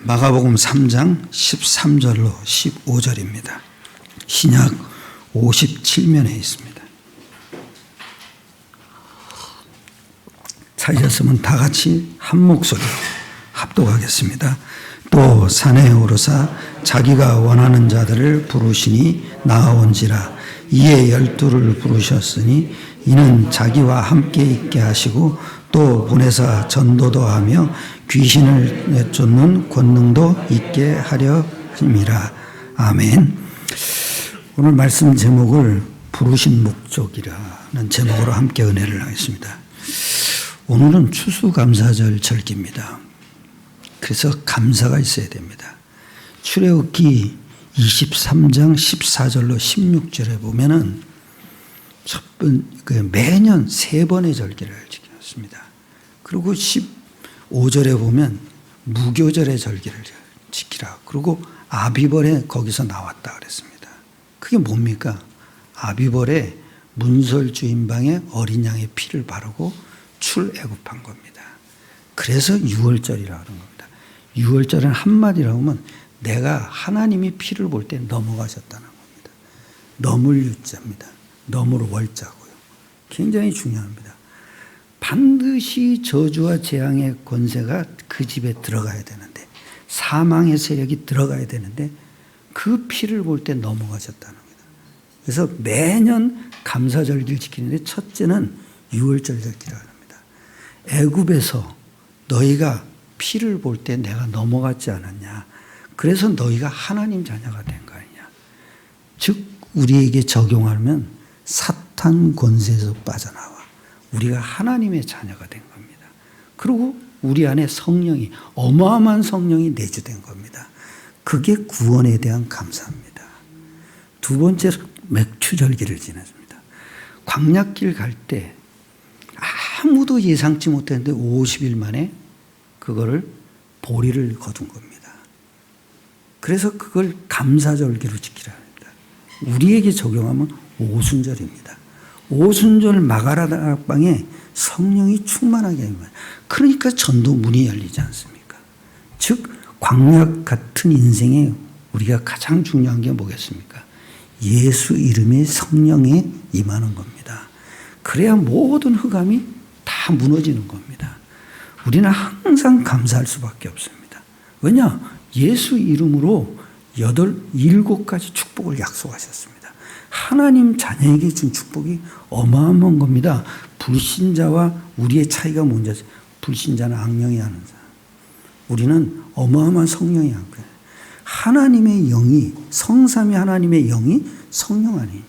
마가복음 3장 13절로 15절입니다. 신약 57면에 있습니다. 찾으셨으면 다 같이 한 목소리로 합독하겠습니다. 또 산에 오르사 자기가 원하는 자들을 부르시니 나아온지라. 이에 12를 부르셨으니 이는 자기와 함께 있게 하시고 또 보내사 전도도 하며 귀신을 내쫓는 권능도 있게 하려 함이라. 아멘. 오늘 말씀 제목을 부르신 목적이라는 제목으로 함께 은혜를 하겠습니다. 오늘은 추수감사절 절기입니다. 그래서 감사가 있어야 됩니다. 출애굽기 23장 14절로 16절에 보면은 매년 3번의 절기를 지켰습니다. 그리고 15절에 보면 무교절의 절기를 지키라. 그리고 아비벌에 거기서 나왔다 그랬습니다. 그게 뭡니까? 아비벌에 문설주인방에 어린 양의 피를 바르고 출애굽한 겁니다. 그래서 6월절이라고 하는 겁니다. 6월절은 한마디로 하면 내가 하나님이 피를 볼 때 넘어가셨다는 겁니다. 넘을 유자입니다. 넘을 월자고요. 굉장히 중요합니다. 반드시 저주와 재앙의 권세가 그 집에 들어가야 되는데, 사망의 세력이 들어가야 되는데 그 피를 볼 때 넘어가셨다는 겁니다. 그래서 매년 감사절기를 지키는데 첫째는 6월절 절기라고 합니다. 애굽에서 너희가 피를 볼 때 내가 넘어갔지 않았냐. 그래서 너희가 하나님 자녀가 된 거 아니냐. 즉 우리에게 적용하면 사탄 권세에서 빠져나와 우리가 하나님의 자녀가 된 겁니다. 그리고 우리 안에 성령이, 어마어마한 성령이 내주된 겁니다. 그게 구원에 대한 감사입니다. 두 번째로 맥추절기를 지냈습니다. 광야길 갈 때 아무도 예상치 못했는데 50일 만에 그거를 보리를 거둔 겁니다. 그래서 그걸 감사절기로 지키라 합니다. 우리에게 적용하면 오순절입니다. 오순절 마가다락방에 성령이 충만하게 합니다. 그러니까 전도 문이 열리지 않습니까? 즉 광야 같은 인생에 우리가 가장 중요한 게 뭐겠습니까? 예수 이름의 성령에 임하는 겁니다. 그래야 모든 흑암이 다 무너지는 겁니다. 우리는 항상 감사할 수밖에 없습니다. 왜냐? 예수 이름으로 7가지 축복을 약속하셨습니다. 하나님 자녀에게 준 축복이 어마어마한 겁니다. 불신자와 우리의 차이가 뭔지 아세요? 불신자는 악령이 하는 사람. 우리는 어마어마한 성령이 한 거예요. 하나님의 영이, 성삼위 하나님의 영이 성령 아닙니까?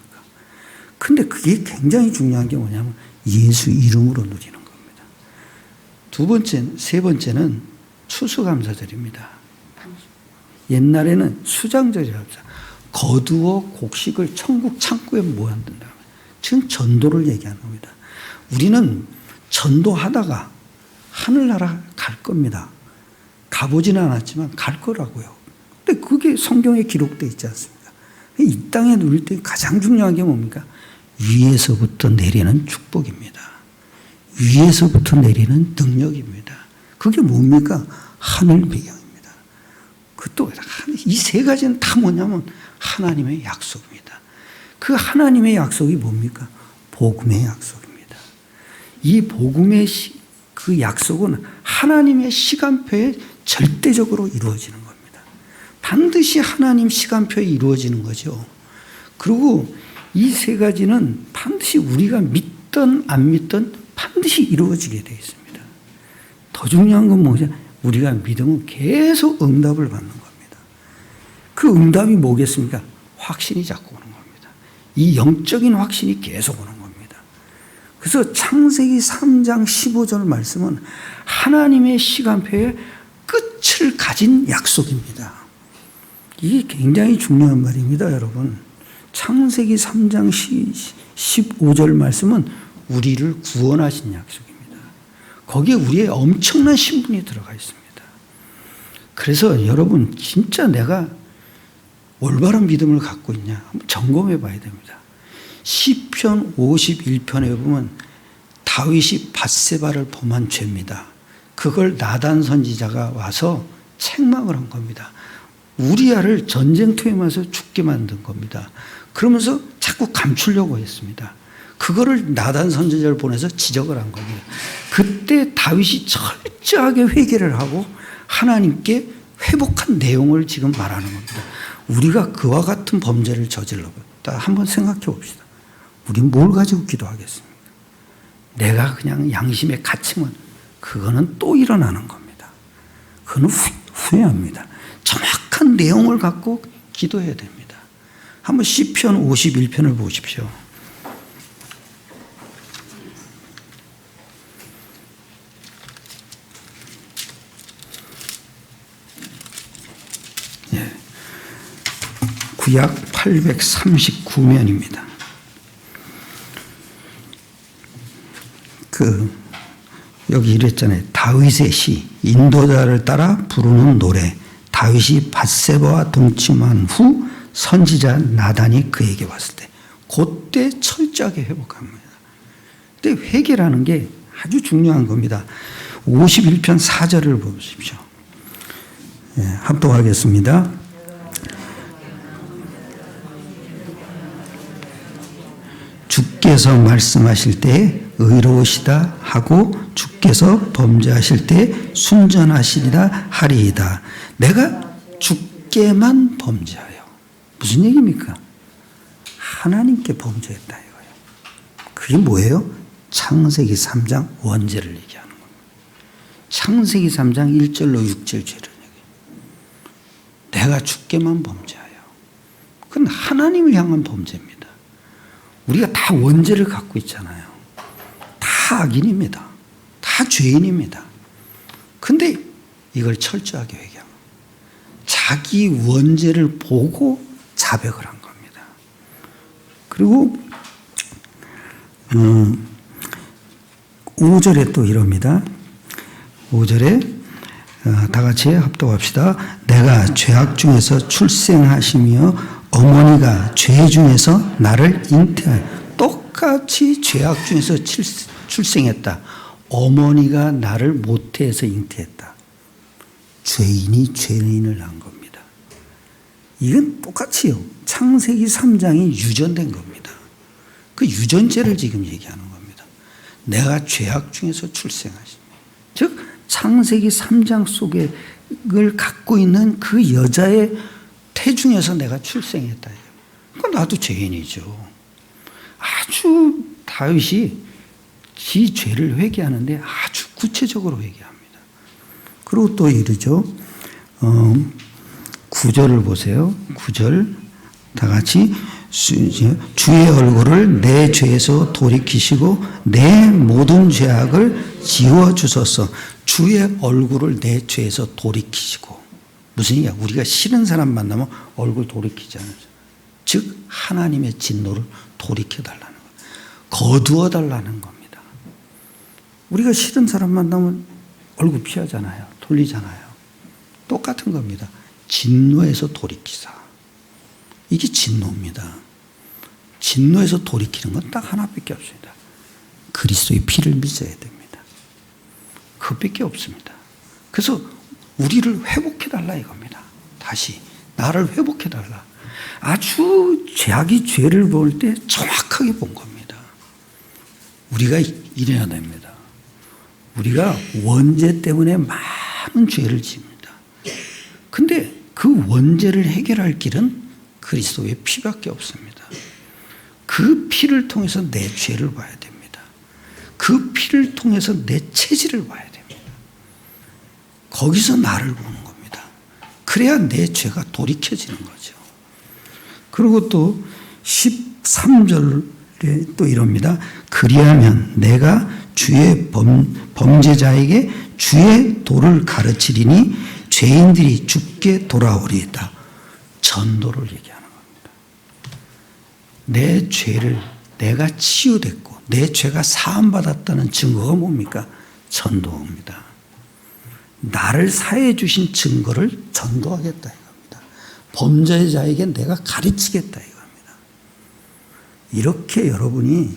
근데 그게 굉장히 중요한 게 뭐냐면 예수 이름으로 누리는 겁니다. 세 번째는 추수감사절입니다. 옛날에는 수장절이라고 했어요. 거두어 곡식을 천국 창고에 모아둔다. 지금 전도를 얘기하는 겁니다. 우리는 전도하다가 하늘나라 갈 겁니다. 가보지는 않았지만 갈 거라고요. 근데 그게 성경에 기록되어 있지 않습니까? 이 땅에 누릴 때 가장 중요한 게 뭡니까? 위에서부터 내리는 축복입니다. 위에서부터 내리는 능력입니다. 그게 뭡니까? 하늘 배경입니다. 그것도 이 3가지는 다 뭐냐면 하나님의 약속입니다. 그 하나님의 약속이 뭡니까? 복음의 약속입니다. 이 복음의 그 약속은 하나님의 시간표에 절대적으로 이루어지는 겁니다. 반드시 하나님 시간표에 이루어지는 거죠. 그리고 이 3가지는 반드시 우리가 믿든 안 믿든 반드시 이루어지게 되어 있습니다. 더 중요한 건 뭐죠? 우리가 믿으면 계속 응답을 받는 겁니다. 그 응답이 뭐겠습니까? 확신이 자꾸 오는 겁니다. 이 영적인 확신이 계속 오는 겁니다. 그래서 창세기 3장 15절 말씀은 하나님의 시간표에 끝을 가진 약속입니다. 이게 굉장히 중요한 말입니다, 여러분. 창세기 3장 15절 말씀은 우리를 구원하신 약속입니다. 거기에 우리의 엄청난 신분이 들어가 있습니다. 그래서 여러분 진짜 내가 올바른 믿음을 갖고 있냐 한번 점검해 봐야 됩니다. 시편 51편에 보면 다윗이 밧세바를 범한 죄입니다. 그걸 나단 선지자가 와서 책망을 한 겁니다. 우리아를 전쟁터에 맞서 죽게 만든 겁니다. 그러면서 자꾸 감추려고 했습니다. 그거를 나단 선지자를 보내서 지적을 한 겁니다. 그때 다윗이 철저하게 회개를 하고 하나님께 회복한 내용을 지금 말하는 겁니다. 우리가 그와 같은 범죄를 저질러봤다. 한번 생각해 봅시다. 우린 뭘 가지고 기도하겠습니까? 내가 그냥 양심에 갇히면 그거는 또 일어나는 겁니다. 그거는 후회합니다. 정확한 내용을 갖고 기도해야 됩니다. 한번 시편 51편을 보십시오. 예. 구약 839면입니다. 여기 이랬잖아요. 다윗의 시, 인도자를 따라 부르는 노래. 다윗이 밧세바와 동침한 후 선지자 나단이 그에게 왔을 때, 그때 철저하게 회복합니다. 근데 회개라는 게 아주 중요한 겁니다. 51편 4절을 보십시오. 예, 합독하겠습니다. 주께서 말씀하실 때 의로우시다 하고 주께서 범죄하실 때 순전하시리다 하리이다. 내가 주께만 범죄하여. 무슨 얘기입니까? 하나님께 범죄했다 이거예요. 그게 뭐예요? 창세기 3장 원죄를 얘기하는 겁니다. 창세기 3장 1절로 6절 죄를 얘기해요. 내가 주께만 범죄하여. 그건 하나님을 향한 범죄입니다. 우리가 다 원죄를 갖고 있잖아요. 다 악인입니다. 다 죄인입니다. 근데 이걸 철저하게 회개하고 자기 원죄를 보고 자백을 한 겁니다. 그리고 5절에 또 이럽니다. 5절에 다 같이 합독합시다. 내가 죄악 중에서 출생하시며 어머니가 죄 중에서 나를 잉태하여. 똑같이 죄악 중에서 출생했다. 어머니가 나를 모태해서 잉태했다. 죄인이 죄인을 낳은 겁니다. 이건 똑같이요. 창세기 3장이 유전된 겁니다. 그 유전죄를 지금 얘기하는 겁니다. 내가 죄악 중에서 출생하신. 즉 창세기 3장 속에 을 갖고 있는 그 여자의 태중에서 내가 출생했다. 그건 나도 죄인이죠. 아주 다윗이 지 죄를 회개하는데 아주 구체적으로 회개합니다. 그리고 또 이러죠. 9절을 보세요. 9절 다 같이 주의 얼굴을 내 죄에서 돌이키시고 내 모든 죄악을 지워주소서. 주의 얼굴을 내 죄에서 돌이키시고. 무슨 얘기야? 우리가 싫은 사람 만나면 얼굴 돌이키잖아요. 즉 하나님의 진노를 돌이켜달라는 거예요. 거두어달라는 겁니다. 우리가 싫은 사람 만나면 얼굴 피하잖아요. 돌리잖아요. 똑같은 겁니다. 진노에서 돌이키사. 이게 진노입니다. 진노에서 돌이키는 건 딱 하나밖에 없습니다. 그리스도의 피를 믿어야 됩니다. 그것밖에 없습니다. 그래서 우리를 회복해달라 이겁니다. 다시 나를 회복해달라. 아주 죄악이 죄를 볼 때 정확하게 본 겁니다. 우리가 이래야 됩니다. 우리가 원죄 때문에 많은 죄를 지습니다. 근데 그 원죄를 해결할 길은 그리스도의 피밖에 없습니다. 그 피를 통해서 내 죄를 봐야 됩니다. 그 피를 통해서 내 체질을 봐야 됩니다. 거기서 나를 보는 겁니다. 그래야 내 죄가 돌이켜지는 거죠. 그리고 또 13절에 또 이럽니다. 그리하면 내가 주의 범죄자에게 주의 도를 가르치리니 죄인들이 죽게 돌아오리이다. 전도를 얘기하는 겁니다. 내 죄를 내가 치유됐고 내 죄가 사함받았다는 증거가 뭡니까? 전도입니다. 나를 사해 주신 증거를 전도하겠다 이겁니다. 범죄자에게 내가 가르치겠다 이겁니다. 이렇게 여러분이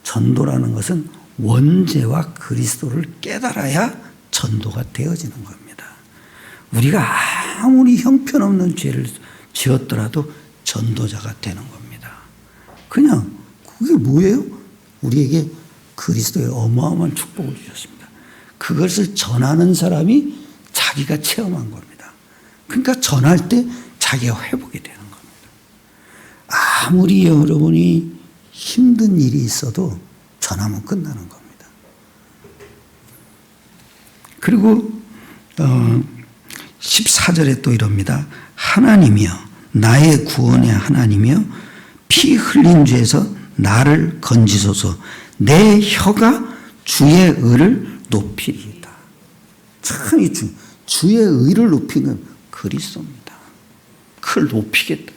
전도라는 것은 원죄와 그리스도를 깨달아야 전도가 되어지는 겁니다. 우리가 아무리 형편없는 죄를 지었더라도 전도자가 되는 겁니다. 그냥 그게 뭐예요? 우리에게 그리스도의 어마어마한 축복을 주셨습니다. 그것을 전하는 사람이 자기가 체험한 겁니다. 그러니까 전할 때 자기가 회복이 되는 겁니다. 아무리 여러분이 힘든 일이 있어도 전하면 끝나는 겁니다. 그리고 14절에 또 이럽니다. 하나님이여 나의 구원의 하나님이여 피 흘린 죄에서 나를 건지소서. 내 혀가 주의 의를 높이리이다. 참 이 주의 의를 높이는 그리스도입니다. 그걸 높이겠다.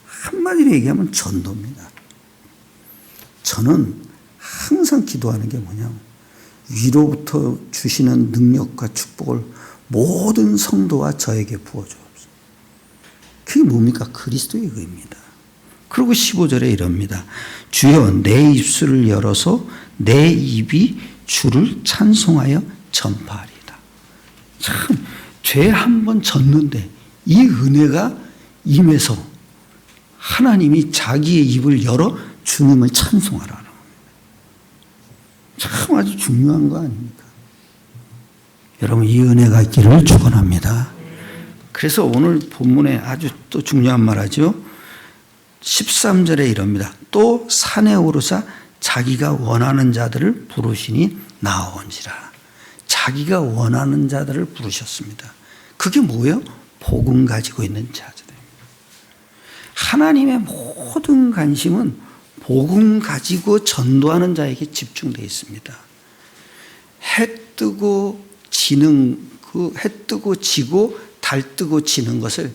한마디로 얘기하면 전도입니다. 저는 항상 기도하는 게 뭐냐면 위로부터 주시는 능력과 축복을 모든 성도와 저에게 부어주옵소서. 그게 뭡니까? 그리스도의 의입니다. 그리고 15절에 이럽니다. 주여 내 입술을 열어서 내 입이 주를 찬송하여 전파하리이다. 참 죄 한 번 졌는데 이 은혜가 임해서 하나님이 자기의 입을 열어 주님을 찬송하라는 겁니다. 참 아주 중요한 거 아닙니까? 여러분 이 은혜가 있기를 축원합니다. 그래서 오늘 본문에 아주 또 중요한 말 하죠. 13절에 이럽니다. 또 산에 오르사 자기가 원하는 자들을 부르시니 나온지라. 자기가 원하는 자들을 부르셨습니다. 그게 뭐예요? 복음 가지고 있는 자들입니다. 하나님의 모든 관심은 복음 가지고 전도하는 자에게 집중되어 있습니다. 해 뜨고 지는 그 해 뜨고 지고 달 뜨고 지는 것을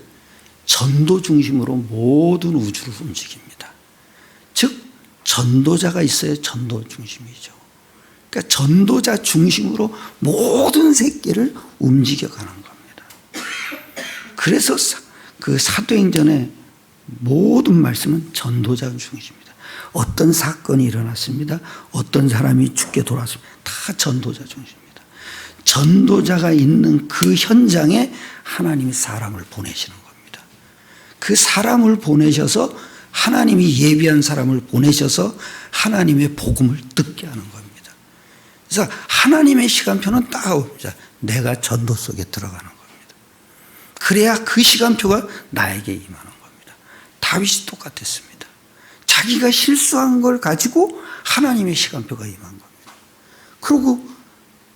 전도 중심으로 모든 우주를 움직입니다. 즉 전도자가 있어야 전도 중심이죠. 그러니까 전도자 중심으로 모든 새끼를 움직여가는 겁니다. 그래서 그 사도행전의 모든 말씀은 전도자 중심입니다. 어떤 사건이 일어났습니다. 어떤 사람이 죽게 돌아왔습니다. 다 전도자 중심입니다. 전도자가 있는 그 현장에 하나님이 사람을 보내시는 겁니다. 그 사람을 보내셔서 하나님이 예비한 사람을 보내셔서 하나님의 복음을 듣게 하는 겁니다. 그래서 하나님의 시간표는 딱 옵니다. 내가 전도 속에 들어가는 겁니다. 그래야 그 시간표가 나에게 임하는 겁니다. 다윗이 똑같았습니다. 자기가 실수한 걸 가지고 하나님의 시간표가 임한 겁니다. 그리고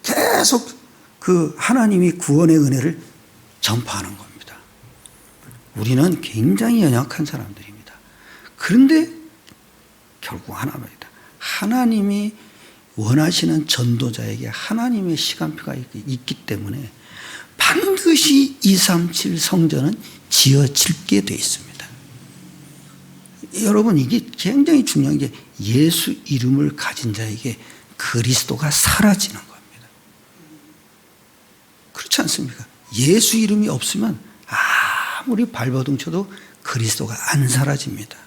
계속 그 하나님이 구원의 은혜를 전파하는 겁니다. 우리는 굉장히 연약한 사람들입니다. 그런데 결국 하나입니다. 하나님이 원하시는 전도자에게 하나님의 시간표가 있기 때문에 반드시 237 성전은 지어지게 되어 있습니다. 여러분 이게 굉장히 중요한 게 예수 이름을 가진 자에게 그리스도가 사라지는 겁니다. 그렇지 않습니까? 예수 이름이 없으면 아무리 발버둥 쳐도 그리스도가 안 사라집니다.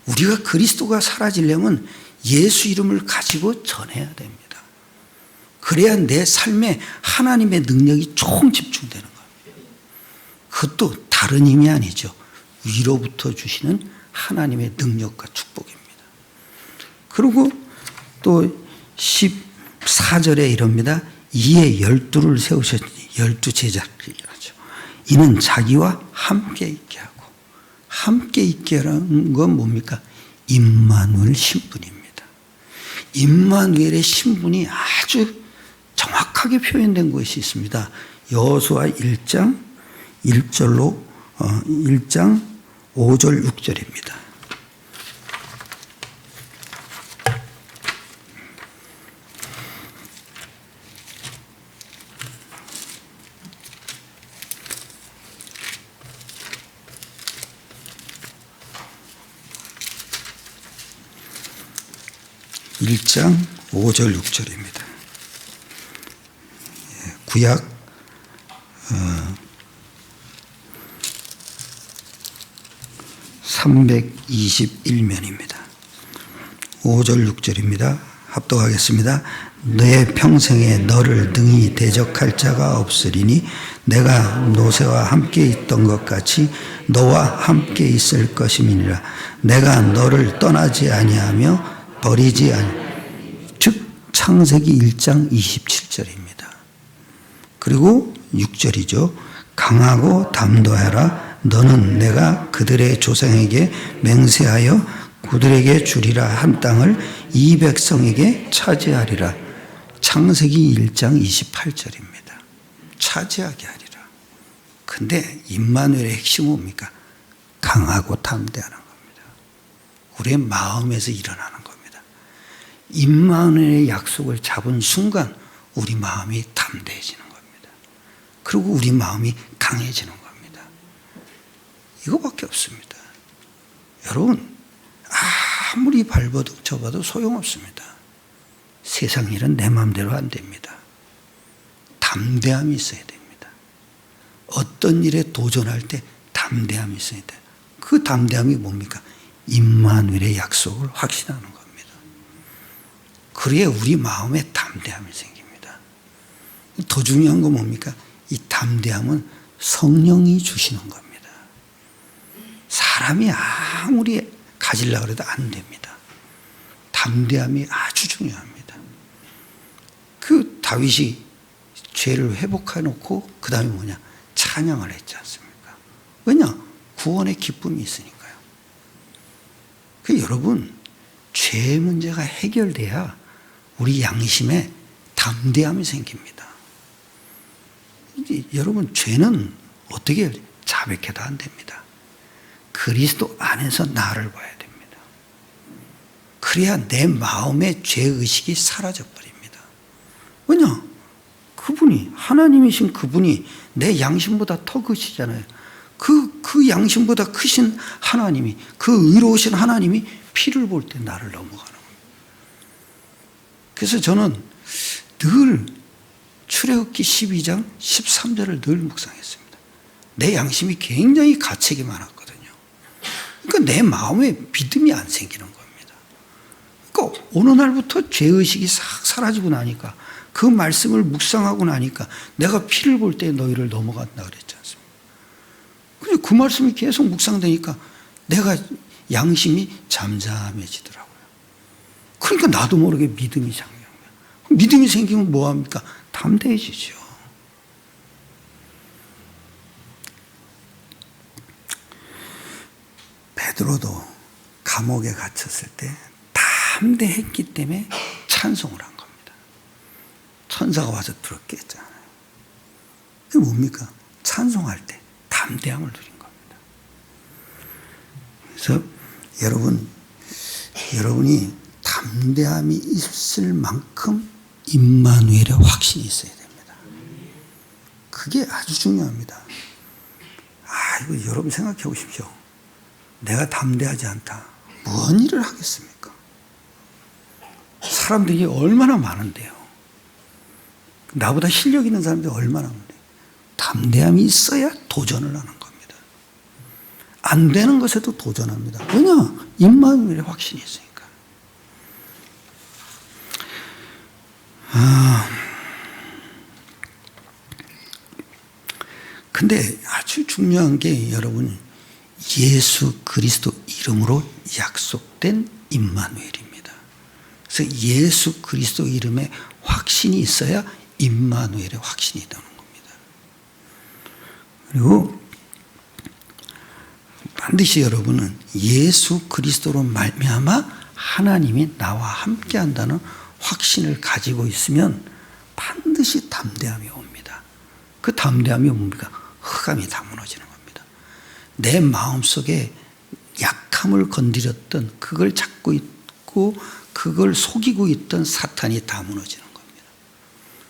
우리가 그리스도가 사라지려면 예수 이름을 가지고 전해야 됩니다. 그래야 내 삶에 하나님의 능력이 총 집중되는 겁니다. 그것도 다른 힘이 아니죠. 위로부터 주시는 하나님의 능력과 축복입니다. 그리고 또 14절에 이럽니다. 이에 12를 세우셨으니 12 제자들이라죠. 이는 자기와 함께 있게 하고 함께 있게 하는 건 뭡니까? 임마누엘 신분입니다. 임마누엘의 신분이 아주 정확하게 표현된 것이 있습니다. 여호수아 1장 1장 5절 6절입니다. 일 장 5절 6절입니다. 구약 321면입니다. 5절 6절입니다. 합독하겠습니다. 내 평생에 너를 능히 대적할 자가 없으리니 내가 모세와 함께 있던 것 같이 너와 함께 있을 것임이니라. 내가 너를 떠나지 아니하며 버리지 즉 창세기 1장 27절입니다. 그리고 6절이죠. 강하고 담대하라. 너는 내가 그들의 조상에게 맹세하여 그들에게 주리라 한 땅을 이 백성에게 차지하리라. 창세기 1장 28절입니다. 차지하게 하리라. 근데 임마누엘의 핵심은 뭡니까? 강하고 담대하는 겁니다. 우리의 마음에서 일어나는 겁니다. 임마누엘의 약속을 잡은 순간 우리 마음이 담대해지는 겁니다. 그리고 우리 마음이 강해지는 겁니다. 이거밖에 없습니다. 여러분, 아무리 밟아도 접어도 소용없습니다. 세상 일은 내 마음대로 안 됩니다. 담대함이 있어야 됩니다. 어떤 일에 도전할 때 담대함이 있어야 돼요. 그 담대함이 뭡니까? 임마누엘의 약속을 확신하는 겁니다. 그래야 우리 마음에 담대함이 생깁니다. 더 중요한 건 뭡니까? 이 담대함은 성령이 주시는 겁니다. 사람이 아무리 가지려고 해도 안 됩니다. 담대함이 아주 중요합니다. 그 다윗이 죄를 회복해 놓고 그 다음에 뭐냐? 찬양을 했지 않습니까? 왜냐? 구원의 기쁨이 있으니까요. 그 여러분, 죄 문제가 해결돼야 우리 양심에 담대함이 생깁니다. 여러분, 죄는 어떻게 해요? 자백해도 안 됩니다. 그리스도 안에서 나를 봐야 됩니다. 그래야 내 마음의 죄의식이 사라져 버립니다. 왜냐? 그분이, 하나님이신 그분이 내 양심보다 더 크시잖아요. 그 양심보다 크신 하나님이, 그 의로우신 하나님이 피를 볼 때 나를 넘어가는 겁니다. 그래서 저는 늘 출애굽기 12장 13절을 늘 묵상했습니다. 내 양심이 굉장히 가책이 많았거든요. 그러니까 내 마음에 믿음이 안 생기는 겁니다. 그러니까 어느 날부터 죄의식이 싹 사라지고 나니까, 그 말씀을 묵상하고 나니까 내가 피를 볼 때 너희를 넘어간다 그랬지 않습니까? 근데 그 말씀이 계속 묵상되니까 내가 양심이 잠잠해지더라고요. 그러니까 나도 모르게 믿음이 생겨요. 믿음이 생기면 뭐합니까? 담대해지죠. 베드로도 감옥에 갇혔을 때 담대했기 때문에 찬송을 한 겁니다. 천사가 와서 들었겠잖아요. 그게 뭡니까? 찬송할 때 담대함을 누린 겁니다. 그래서 여러분이 담대함이 있을 만큼 임마누엘의 확신이 있어야 됩니다. 그게 아주 중요합니다. 이거 여러분 생각해 보십시오. 내가 담대하지 않다. 무슨 일을 하겠습니까? 사람들이 얼마나 많은데요. 나보다 실력 있는 사람들이 얼마나 많은데요. 담대함이 있어야 도전을 하는 겁니다. 안 되는 것에도 도전합니다. 왜냐? 임마누엘의 확신이 있으니까. 근데 아주 중요한 게 여러분, 예수 그리스도 이름으로 약속된 임마누엘입니다. 그래서 예수 그리스도 이름에 확신이 있어야 임마누엘의 확신이 되는 겁니다. 그리고 반드시 여러분은 예수 그리스도로 말미암아 하나님이 나와 함께한다는 확신을 가지고 있으면 반드시 담대함이 옵니다. 그 담대함이 뭡니까? 흑암이 다 무너지는 겁니다. 내 마음속에 약함을 건드렸던, 그걸 잡고 있고 그걸 속이고 있던 사탄이 다 무너지는 겁니다.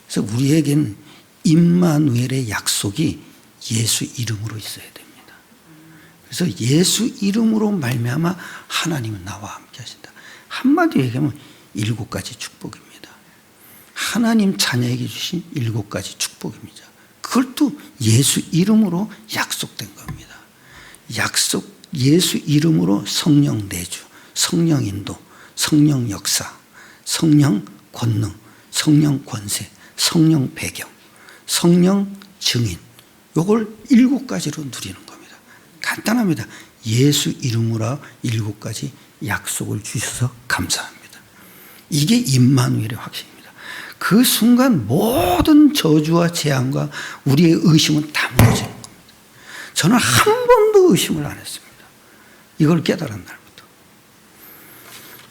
그래서 우리에게는 임마누엘의 약속이 예수 이름으로 있어야 됩니다. 그래서 예수 이름으로 말미암아 하나님은 나와 함께 하신다. 한마디로 얘기하면 7가지 축복입니다. 하나님 자녀에게 주신 7가지 축복입니다. 그걸 또 예수 이름으로 약속된 겁니다. 예수 이름으로 성령 내주, 성령 인도, 성령 역사, 성령 권능, 성령 권세, 성령 배경, 성령 증인, 요걸 7가지로 누리는 겁니다. 간단합니다. 예수 이름으로 7가지 약속을 주셔서 감사합니다. 이게 임마누엘의 확신입니다. 그 순간 모든 저주와 재앙과 우리의 의심은 다 무너지는 겁니다. 저는 한 번도 의심을 안 했습니다. 이걸 깨달은 날부터.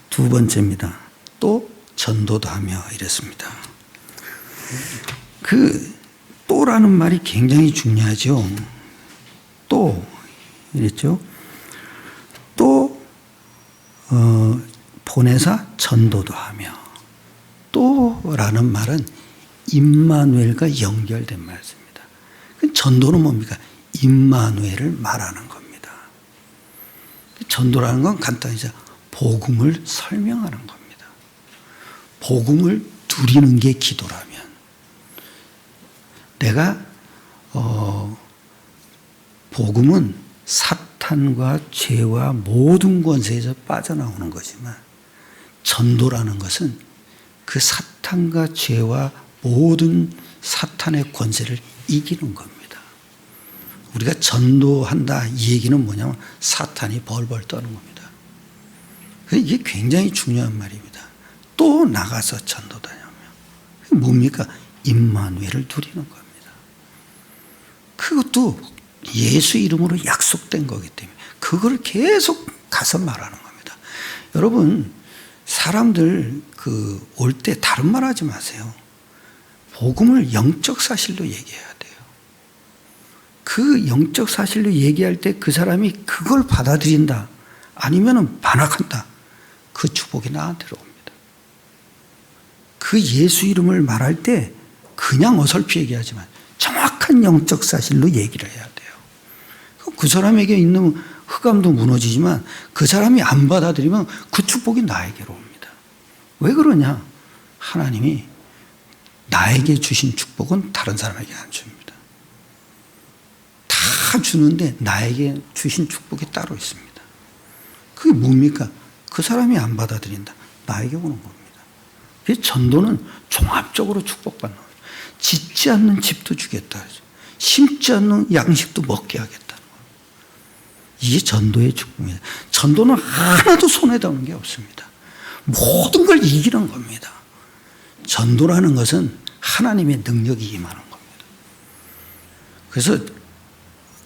두 번째입니다. 또 전도도 하며 이랬습니다. 그 또라는 말이 굉장히 중요하죠. 또 이랬죠. 또 보내사 전도도 하며, 또라는 말은 임마누엘과 연결된 말씀입니다. 전도는 뭡니까? 임마누엘을 말하는 겁니다. 전도라는 건 간단히 복음을 설명하는 겁니다. 복음을 누리는 게 기도라면, 내가 복음은 사탄과 죄와 모든 권세에서 빠져나오는 거지만, 전도라는 것은 그 사탄과 죄와 모든 사탄의 권세를 이기는 겁니다. 우리가 전도한다 이 얘기는 뭐냐면 사탄이 벌벌 떠는 겁니다. 이게 굉장히 중요한 말입니다. 또 나가서 전도다냐면 뭡니까? 임마누엘을 누리는 겁니다. 그것도 예수 이름으로 약속된 거기 때문에 그걸 계속 가서 말하는 겁니다. 여러분, 사람들 올 때 다른 말 하지 마세요. 복음을 영적 사실로 얘기해야 돼요. 그 영적 사실로 얘기할 때 그 사람이 그걸 받아들인다, 아니면 반박한다, 그 축복이 나한테로 옵니다. 그 예수 이름을 말할 때 그냥 어설피 얘기하지만 정확한 영적 사실로 얘기를 해야 돼요. 그 사람에게 있는 흑암도 무너지지만 그 사람이 안 받아들이면 그 축복이 나에게로 옵니다. 왜 그러냐? 하나님이 나에게 주신 축복은 다른 사람에게 안 줍니다. 다 주는데 나에게 주신 축복이 따로 있습니다. 그게 뭡니까? 그 사람이 안 받아들인다, 나에게 오는 겁니다. 그래서 전도는 종합적으로 축복받는 거예요. 짓지 않는 집도 주겠다, 심지 않는 양식도 먹게 하겠다는 거예요. 이게 전도의 축복입니다. 전도는 하나도 손에 닿는 게 없습니다. 모든 걸 이기는 겁니다. 전도라는 것은 하나님의 능력이 임하는 겁니다. 그래서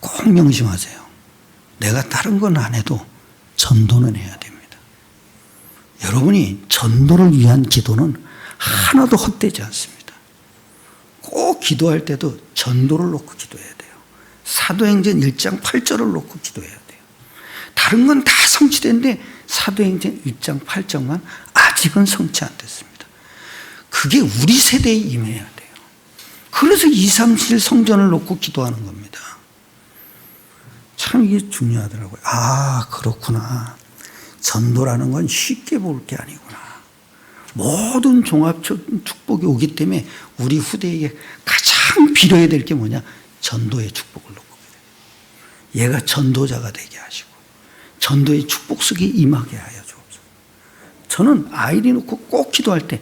꼭 명심하세요. 내가 다른 건 안 해도 전도는 해야 됩니다. 여러분이 전도를 위한 기도는 하나도 헛되지 않습니다. 꼭 기도할 때도 전도를 놓고 기도해야 돼요. 사도행전 1장 8절을 놓고 기도해야 돼요. 다른 건 다 성취됐는데 사도행전 1장 8절만 아직은 성취 안 됐습니다. 그게 우리 세대에 임해야 돼요. 그래서 237 성전을 놓고 기도하는 겁니다. 참 이게 중요하더라고요. 아, 그렇구나. 전도라는 건 쉽게 볼 게 아니구나. 모든 종합적 축복이 오기 때문에 우리 후대에게 가장 빌어야 될 게 뭐냐? 전도의 축복을 놓고 그래요. 얘가 전도자가 되게 하시고 전도의 축복 속에 임하게 하여 주옵소서. 저는 아이를 놓고 꼭 기도할 때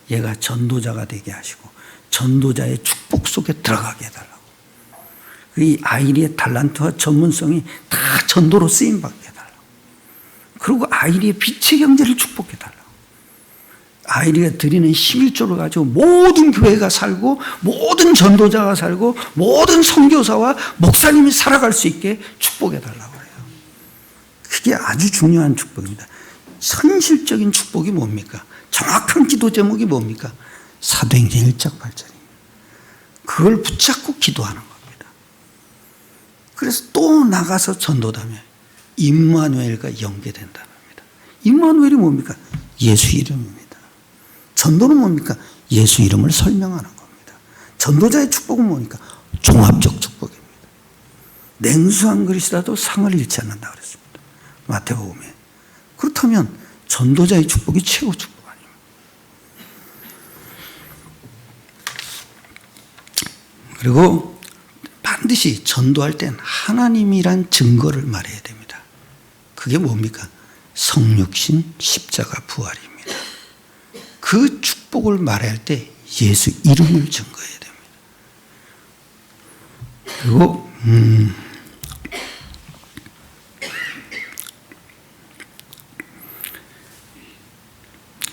얘가 전도자가 되게 하시고 전도자의 축복 속에 들어가게 해달라고. 이 아이리의 달란트와 전문성이 다 전도로 쓰임받게 해달라고. 그리고 아이리의 빛의 경제를 축복해달라고. 아이리가 드리는 11조를 가지고 모든 교회가 살고 모든 전도자가 살고 모든 선교사와 목사님이 살아갈 수 있게 축복해달라고 해요. 그게 아주 중요한 축복입니다. 현실적인 축복이 뭡니까? 정확한 기도 제목이 뭡니까? 사도행전 1장 8절입니다. 그걸 붙잡고 기도하는 겁니다. 그래서 또 나가서 전도하면 임마누엘과 연계된다는 겁니다. 임마누엘이 뭡니까? 예수 이름입니다. 전도는 뭡니까? 예수 이름을 설명하는 겁니다. 전도자의 축복은 뭡니까? 종합적 축복입니다. 냉수한 그릇이라도 상을 잃지 않는다 그랬습니다. 마태복음에. 그렇다면 전도자의 축복이 최고 축복 아닙니까? 그리고 반드시 전도할 땐 하나님이란 증거를 말해야 됩니다. 그게 뭡니까? 성육신, 십자가, 부활입니다. 그 축복을 말할 때 예수 이름을 증거해야 됩니다. 그리고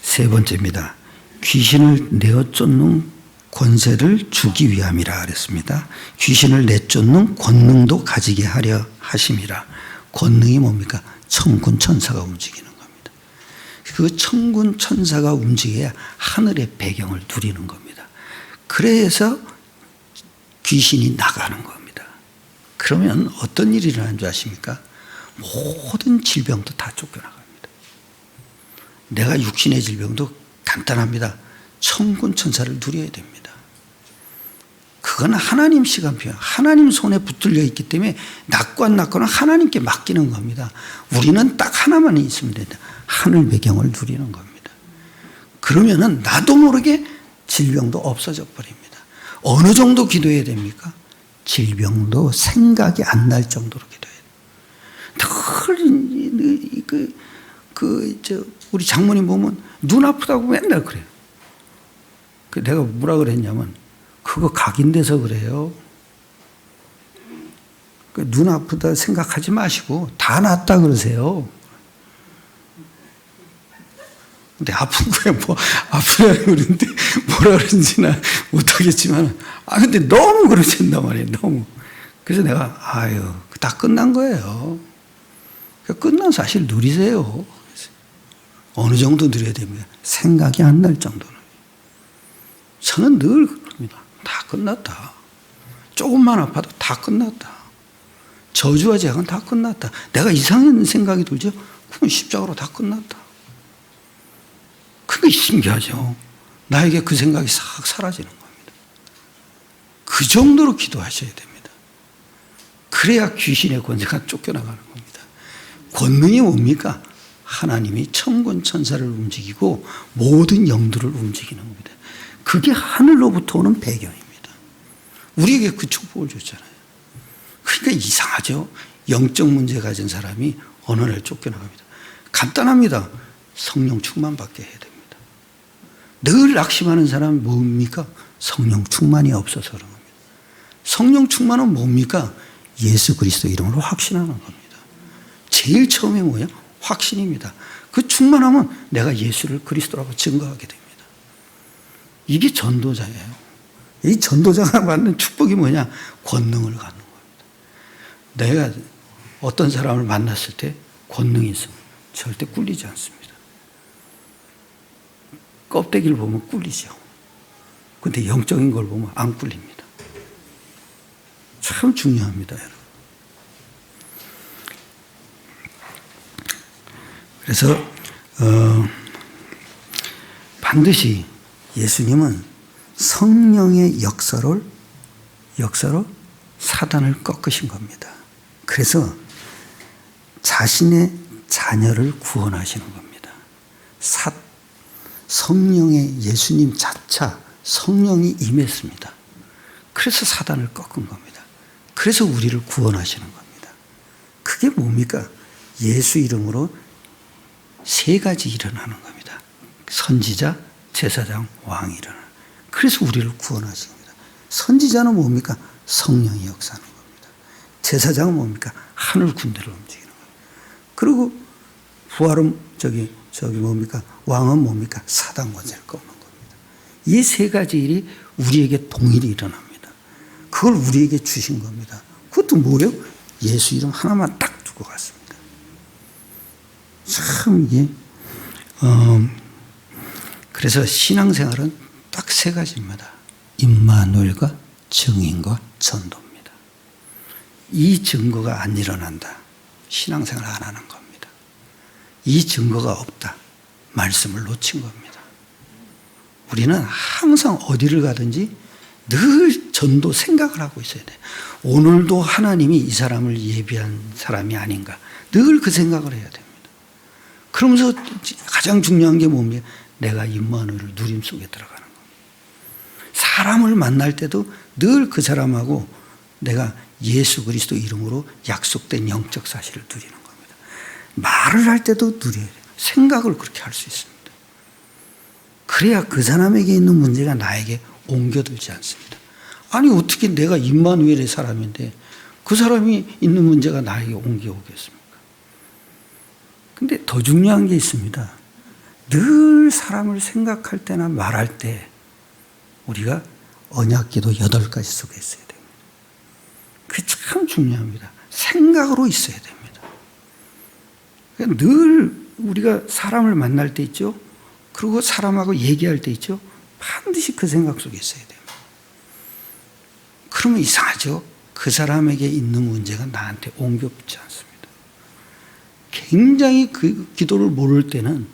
세 번째입니다. 귀신을 내어 쫓는 권세를 주기 위함이라 그랬습니다. 귀신을 내쫓는 권능도 가지게 하려 하심이라. 권능이 뭡니까? 천군 천사가 움직이는 겁니다. 그 천군 천사가 움직여야 하늘의 배경을 누리는 겁니다. 그래서 귀신이 나가는 겁니다. 그러면 어떤 일이 일어나는 줄 아십니까? 모든 질병도 다 쫓겨나갑니다. 내가 육신의 질병도 간단합니다. 천군 천사를 누려야 됩니다. 그건 하나님 시간표야. 하나님 손에 붙들려 있기 때문에 낫고 안 낫고는 하나님께 맡기는 겁니다. 우리는 딱 하나만 있으면 된다. 하늘 배경을 누리는 겁니다. 그러면은 나도 모르게 질병도 없어져 버립니다. 어느 정도 기도해야 됩니까? 질병도 생각이 안 날 정도로 기도해야 돼요. 우리 장모님 보면 눈 아프다고 맨날 그래요. 내가 뭐라 그랬냐면 그거 각인돼서 그래요. 눈 아프다 생각하지 마시고 다 낫다 그러세요. 근데 아픈 거야 뭐 아프다고 그러는데 뭐라 그런지는 못하겠지만 근데 너무 그러신단 말이에요. 너무. 그래서 내가 다 끝난 거예요. 끝난 사실 누리세요. 어느 정도 누려야 됩니다. 생각이 안 날 정도는. 저는 늘 그럽니다. 다 끝났다. 조금만 아파도 다 끝났다. 저주와 재앙은 다 끝났다. 내가 이상한 생각이 들죠? 그건 십자가로 다 끝났다. 그게 신기하죠. 나에게 그 생각이 싹 사라지는 겁니다. 그 정도로 기도하셔야 됩니다. 그래야 귀신의 권세가 쫓겨나가는 겁니다. 권능이 뭡니까? 하나님이 천군 천사를 움직이고 모든 영들을 움직이는 겁니다. 그게 하늘로부터 오는 배경입니다. 우리에게 그 축복을 줬잖아요. 그러니까 이상하죠. 영적 문제 가진 사람이 어느 날 쫓겨나갑니다. 간단합니다. 성령 충만 받게 해야 됩니다. 늘 낙심하는 사람은 뭡니까? 성령 충만이 없어서 그런 겁니다. 성령 충만은 뭡니까? 예수 그리스도 이름으로 확신하는 겁니다. 제일 처음에 뭐예요? 확신입니다. 그 충만하면 내가 예수를 그리스도라고 증거하게 됩니다. 이게 전도자예요. 이 전도자가 받는 축복이 뭐냐? 권능을 갖는 겁니다. 내가 어떤 사람을 만났을 때 권능이 있으면 절대 꿀리지 않습니다. 껍데기를 보면 꿀리죠. 근데 영적인 걸 보면 안 꿀립니다. 참 중요합니다, 여러분. 그래서 반드시 예수님은 성령의 역사로 사단을 꺾으신 겁니다. 그래서 자신의 자녀를 구원하시는 겁니다. 성령의 예수님 자차 성령이 임했습니다. 그래서 사단을 꺾은 겁니다. 그래서 우리를 구원하시는 겁니다. 그게 뭡니까? 예수 이름으로 세 가지 일어나는 겁니다. 선지자, 제사장, 왕이 일어나는. 그래서 우리를 구원하신 겁니다. 선지자는 뭡니까? 성령이 역사하는 겁니다. 제사장은 뭡니까? 하늘 군대를 움직이는 겁니다. 그리고 부활은 뭡니까? 왕은 뭡니까? 사단 권세를 꺾는 겁니다. 이 세 가지 일이 우리에게 동일히 일어납니다. 그걸 우리에게 주신 겁니다. 그것도 뭐예요? 예수 이름 하나만 딱 두고 갔습니다. 참 이게 그래서 신앙생활은 딱 세 가지입니다. 임마누엘과 증인과 전도입니다. 이 증거가 안 일어난다. 신앙생활 안 하는 겁니다. 이 증거가 없다. 말씀을 놓친 겁니다. 우리는 항상 어디를 가든지 늘 전도 생각을 하고 있어야 돼요. 오늘도 하나님이 이 사람을 예비한 사람이 아닌가. 늘 그 생각을 해야 됩니다. 그러면서 가장 중요한 게 뭡니까? 내가 임마누엘을 누림 속에 들어가는 겁니다. 사람을 만날 때도 늘 그 사람하고 내가 예수 그리스도 이름으로 약속된 영적 사실을 누리는 겁니다. 말을 할 때도 누려야 돼요. 생각을 그렇게 할 수 있습니다. 그래야 그 사람에게 있는 문제가 나에게 옮겨들지 않습니다. 아니 어떻게 내가 임마누엘의 사람인데 그 사람이 있는 문제가 나에게 옮겨오겠습니까? 근데 더 중요한 게 있습니다. 늘 사람을 생각할 때나 말할 때 우리가 언약기도 8가지 속에 있어야 됩니다. 그게 참 중요합니다. 생각으로 있어야 됩니다. 그러니까 늘 우리가 사람을 만날 때 있죠. 그리고 사람하고 얘기할 때 있죠. 반드시 그 생각 속에 있어야 됩니다. 그러면 이상하죠. 그 사람에게 있는 문제가 나한테 옮겨붙지 않습니다. 굉장히 그 기도를 모를 때는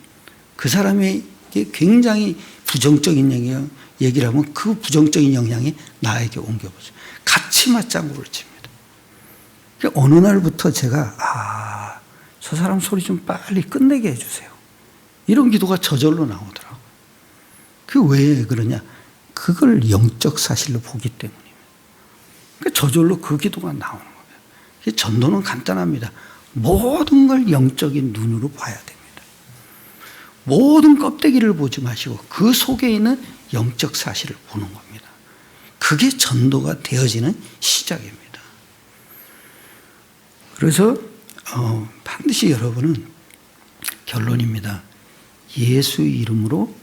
그 사람에게 굉장히 부정적인 얘기를 하면 그 부정적인 영향이 나에게 옮겨보죠. 같이 맞장구를 칩니다. 어느 날부터 제가 저 사람 소리 좀 빨리 끝내게 해주세요. 이런 기도가 저절로 나오더라고요. 그게 왜 그러냐? 그걸 영적 사실로 보기 때문입니다. 그러니까 저절로 그 기도가 나오는 거예요. 전도는 간단합니다. 모든 걸 영적인 눈으로 봐야 됩니다. 모든 껍데기를 보지 마시고 그 속에 있는 영적 사실을 보는 겁니다. 그게 전도가 되어지는 시작입니다. 그래서 반드시 여러분은 결론입니다. 예수 이름으로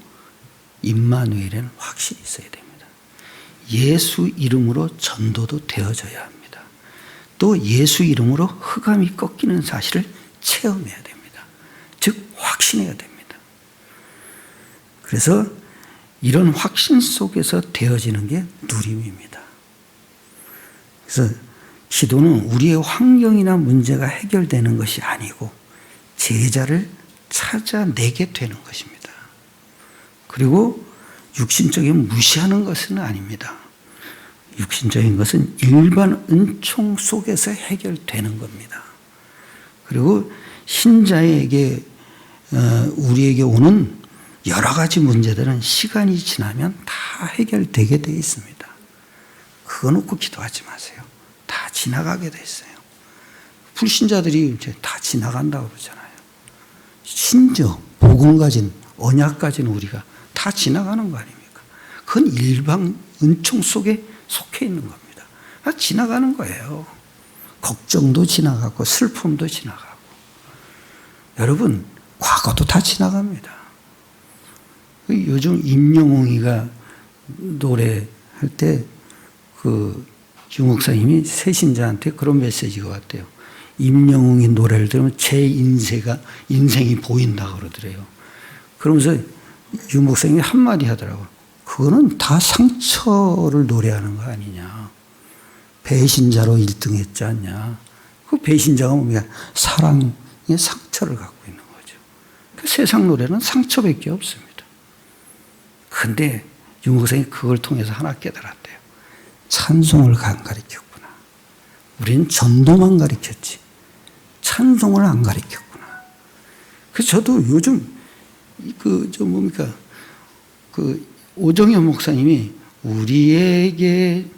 임마누엘에는 확실히 있어야 됩니다. 예수 이름으로 전도도 되어져야 합니다. 또 예수 이름으로 흑암이 꺾이는 사실을 체험해야 됩니다. 즉 확신해야 됩니다. 그래서 이런 확신 속에서 되어지는 게 누림입니다. 그래서 기도는 우리의 환경이나 문제가 해결되는 것이 아니고 제자를 찾아내게 되는 것입니다. 그리고 육신적인 무시하는 것은 아닙니다. 육신적인 것은 일반 은총 속에서 해결되는 겁니다. 그리고 신자에게 우리에게 오는 여러 가지 문제들은 시간이 지나면 다 해결되게 되어 있습니다. 그거 놓고 기도하지 마세요. 다 지나가게 돼 있어요. 불신자들이 이제 다 지나간다고 그러잖아요. 심지어 복음 가진 언약 가진 우리가 다 지나가는 거 아닙니까? 그건 일반 은총 속에 속해 있는 겁니다. 다 지나가는 거예요. 걱정도 지나가고 슬픔도 지나가고. 여러분 과거도 다 지나갑니다. 요즘 임영웅이가 노래할 때 유목사님이 새신자한테 그런 메시지가 왔대요. 임영웅이 노래를 들으면 제 인생이 보인다 그러더래요. 그러면서 유목사님이 한마디 하더라고요. 그거는 다 상처를 노래하는 거 아니냐. 배신자로 1등 했지 않냐. 그 배신자가 뭡니까? 사랑의 상처를 갖고 있는 거죠. 그 세상 노래는 상처밖에 없습니다. 근데 유목사님이 그걸 통해서 하나 깨달았대요. 찬송을 안 가르쳤구나. 우리는 전도만 가르쳤지 찬송을 안 가르쳤구나. 그래서 저도 요즘 오정현 목사님이 우리에게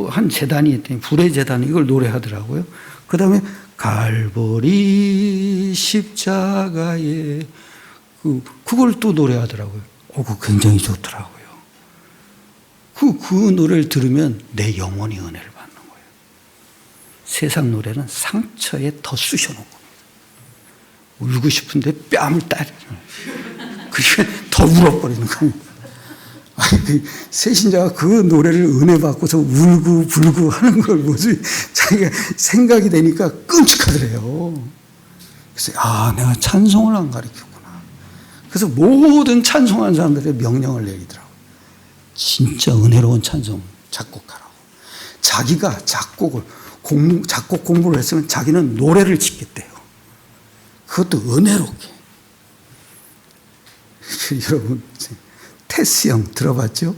한 재단이 있더니 불의 재단 이걸 노래하더라고요. 그 다음에 갈보리 십자가에 그걸 또 노래하더라고요. 그거 굉장히 좋더라고요. 그 노래를 들으면 내 영혼이 은혜를 받는 거예요. 세상 노래는 상처에 더 쑤셔놓은 겁니다. 울고 싶은데 뺨을 따르는 그러니까 더 울어버리는 겁니다. 새신자가 그 노래를 은혜 받고서 울고 불고 하는 걸 모습이 자기가 생각이 되니까 끔찍하더래요. 그래서 내가 찬송을 안 가르쳤구나. 그래서 모든 찬송하는 사람들의 명령을 내리더라고요. 진짜 은혜로운 찬송 작곡하라고. 자기가 작곡 공부를 했으면 자기는 노래를 짓겠대요. 그것도 은혜롭게. 여러분 테스 형 들어봤죠?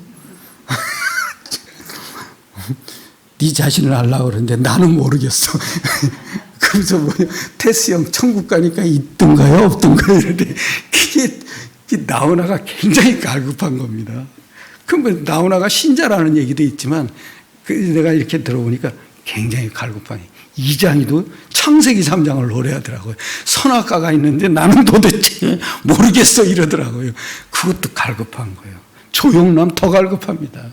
네 자신을 알라고 그러는데 나는 모르겠어. 그래서 테스 형 천국 가니까 있던가요 없던가요 이러는데 그게 나훈아가 굉장히 갈급한 겁니다. 그럼 나훈아가 신자라는 얘기도 있지만 내가 이렇게 들어보니까 굉장히 갈급하니 이장이도 창세기 3장을 노래하더라고요. 선악과가 있는데 나는 도대체 모르겠어 이러더라고요. 그것도 갈급한 거예요. 조용남 더 갈급합니다.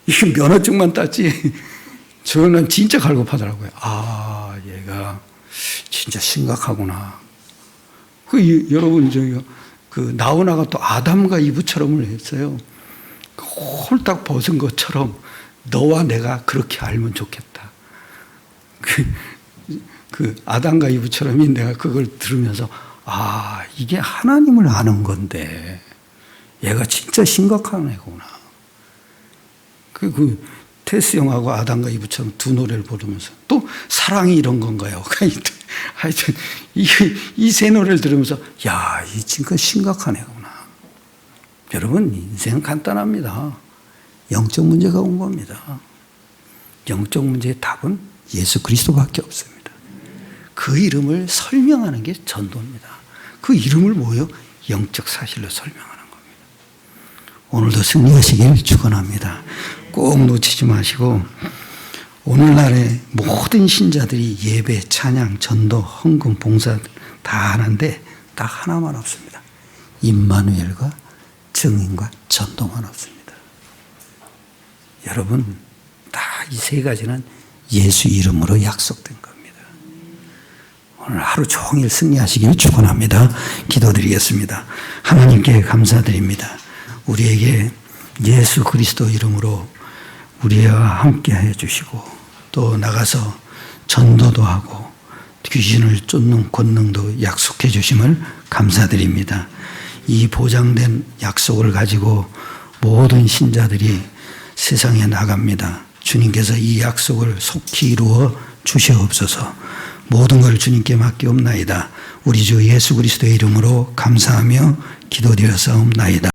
이게 면허증만 땄지 조용남 진짜 갈급하더라고요. 아, 얘가 진짜 심각하구나. 여러분 나오나가 또 아담과 이브처럼을 했어요. 홀딱 벗은 것처럼 너와 내가 그렇게 알면 좋겠다. 아담과 이브처럼이 내가 그걸 들으면서 아, 이게 하나님을 아는 건데 얘가 진짜 심각한 애구나. 테스 형하고 아담과 이브처럼 두 노래를 부르면서 또 사랑이 이런 건가요? 하여튼 이 세 노래를 들으면서 야, 이 진짜 심각한 애구나. 여러분, 인생은 간단합니다. 영적 문제가 온 겁니다. 영적 문제의 답은 예수 그리스도밖에 없습니다. 그 이름을 설명하는 게 전도입니다. 그 이름을 뭐예요? 영적 사실로 설명하는 겁니다. 오늘도 승리하시길 축원합니다. 꼭 놓치지 마시고 오늘날의 모든 신자들이 예배, 찬양, 전도, 헌금, 봉사 다 하는데 딱 하나만 없습니다. 임마누엘과 증인과 전도만 없습니다. 여러분, 다 이 세 가지는 예수 이름으로 약속된 겁니다. 오늘 하루 종일 승리하시길 축원합니다. 기도드리겠습니다. 하나님께 감사드립니다. 우리에게 예수 그리스도 이름으로 우리와 함께 해주시고 또 나가서 전도도 하고 귀신을 쫓는 권능도 약속해 주심을 감사드립니다. 이 보장된 약속을 가지고 모든 신자들이 세상에 나갑니다. 주님께서 이 약속을 속히 이루어 주시옵소서. 모든 걸 주님께 맡기옵나이다. 우리 주 예수 그리스도의 이름으로 감사하며 기도드렸사옵나이다.